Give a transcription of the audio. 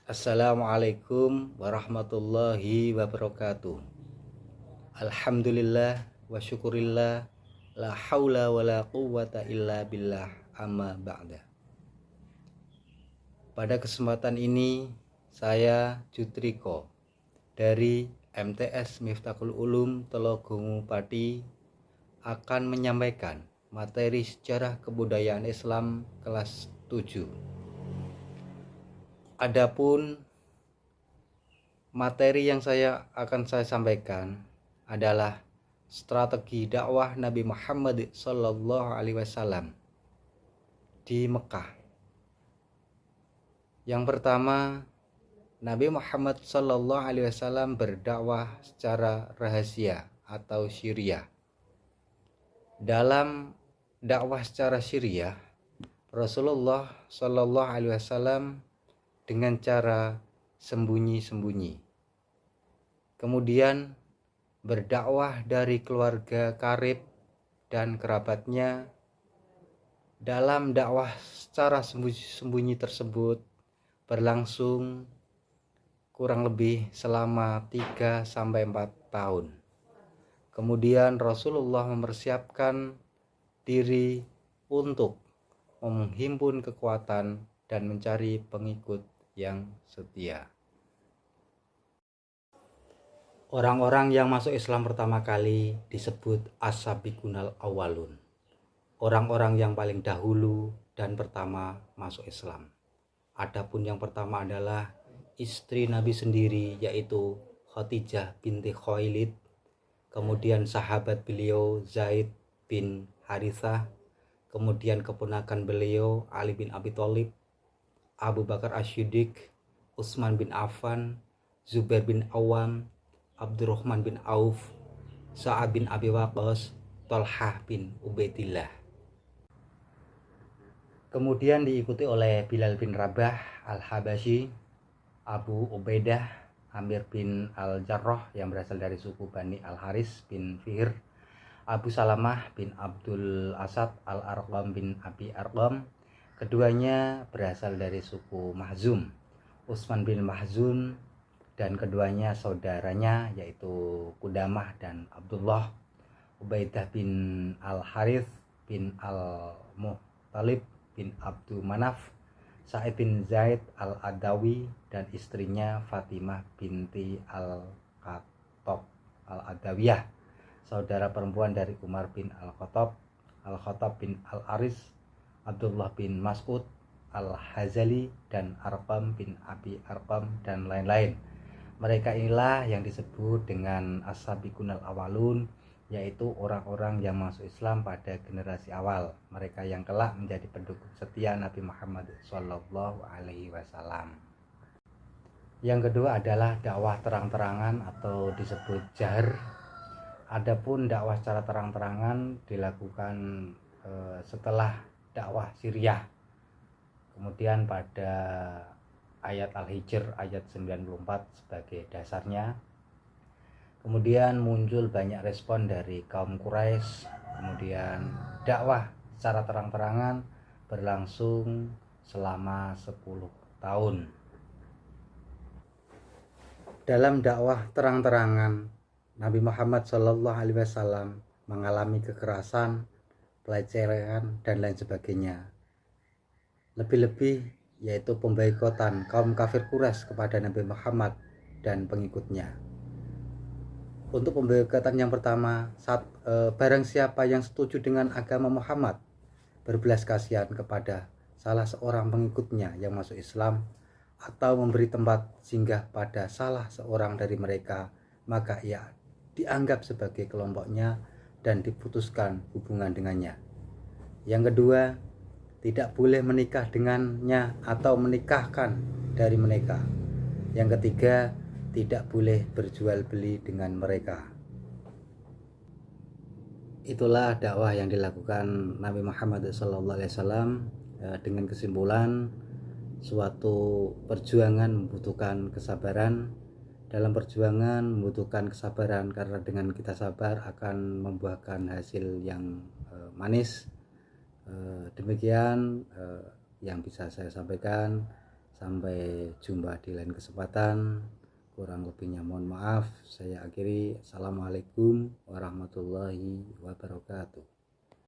Assalamualaikum warahmatullahi wabarakatuh. Alhamdulillah wa syukurillah, la haula wa la quwwata illa billah, amma ba'da. Pada kesempatan ini saya Jutriko dari MTS Miftahul Ulum Telogongu Pati akan menyampaikan materi sejarah kebudayaan Islam kelas 7. Adapun materi yang akan saya sampaikan adalah strategi dakwah Nabi Muhammad SAW di Mekah. Yang pertama, Nabi Muhammad SAW berdakwah secara rahasia atau syiriah. Dalam dakwah secara syiriah, Rasulullah SAW dengan cara sembunyi-sembunyi. Kemudian berdakwah dari keluarga karib dan kerabatnya. Dalam dakwah secara sembunyi-sembunyi tersebut berlangsung kurang lebih selama 3-4 tahun. Kemudian Rasulullah mempersiapkan diri untuk menghimpun kekuatan dan mencari pengikut yang setia. Orang-orang yang masuk Islam pertama kali disebut as-sabiqunal awwalun. Orang-orang yang paling dahulu dan pertama masuk Islam. Adapun yang pertama adalah istri Nabi sendiri, yaitu Khadijah binti Khuwailid. Kemudian sahabat beliau Zaid bin Harithah. Kemudian keponakan beliau Ali bin Abi Thalib, Abu Bakar Asy-Syiddiq, Utsman bin Affan, Zubair bin Awam, Abdurrahman bin Auf, Sa'ad bin Abi Waqqas, Thalhah bin Ubaidillah. Kemudian diikuti oleh Bilal bin Rabah Al-Habasyi, Abu Ubaidah Amir bin Al-Jarrah yang berasal dari suku Bani Al-Haris bin Fihr, Abu Salamah bin Abdul Asad Al-Arqam bin Abi Arqam. Keduanya berasal dari suku Mahzum, Utsman bin Mahzun, dan keduanya saudaranya yaitu Qudamah dan Abdullah. Ubaidah bin Al-Harith bin Al-Muhtalib bin Abdul Manaf, Sa'id bin Zaid Al-Adawi, dan istrinya Fatimah binti Al-Khattab Al-Adawiyah, saudara perempuan dari Umar bin Al-Khattab bin Al-Aris, Abdullah bin Mas'ud Al-Hazali, dan Arqam bin Abi Arqam, dan lain-lain. Mereka inilah yang disebut dengan as-sabiqunal awwalun, yaitu orang-orang yang masuk Islam pada generasi awal. Mereka yang kelak menjadi pendukung setia Nabi Muhammad SAW. Yang kedua adalah dakwah terang-terangan atau disebut jahr. Adapun dakwah secara terang-terangan dilakukan setelah dakwah syiriah. Kemudian pada ayat Al-Hijr ayat 94 sebagai dasarnya. Kemudian muncul banyak respon dari kaum Quraisy. Kemudian dakwah secara terang-terangan berlangsung selama 10 tahun. Dalam dakwah terang-terangan, Nabi Muhammad SAW mengalami kekerasan, pelecehan, dan lain sebagainya. Lebih-lebih yaitu pemboikotan kaum kafir Quraisy kepada Nabi Muhammad dan pengikutnya. Untuk pemboikotan yang pertama, barang siapa yang setuju dengan agama Muhammad, berbelas kasihan kepada salah seorang pengikutnya yang masuk Islam, atau memberi tempat singgah pada salah seorang dari mereka, maka ia dianggap sebagai kelompoknya dan diputuskan hubungan dengannya. Yang kedua, tidak boleh menikah dengannya atau menikahkan dari mereka. Yang ketiga, tidak boleh berjual beli dengan mereka. Itulah dakwah yang dilakukan Nabi Muhammad SAW. Dengan kesimpulan, suatu perjuangan membutuhkan kesabaran. Dalam perjuangan membutuhkan kesabaran, karena dengan kita sabar akan membuahkan hasil yang manis. Demikian yang bisa saya sampaikan. Sampai jumpa di lain kesempatan. Kurang lebihnya mohon maaf. Saya akhiri. Assalamualaikum warahmatullahi wabarakatuh.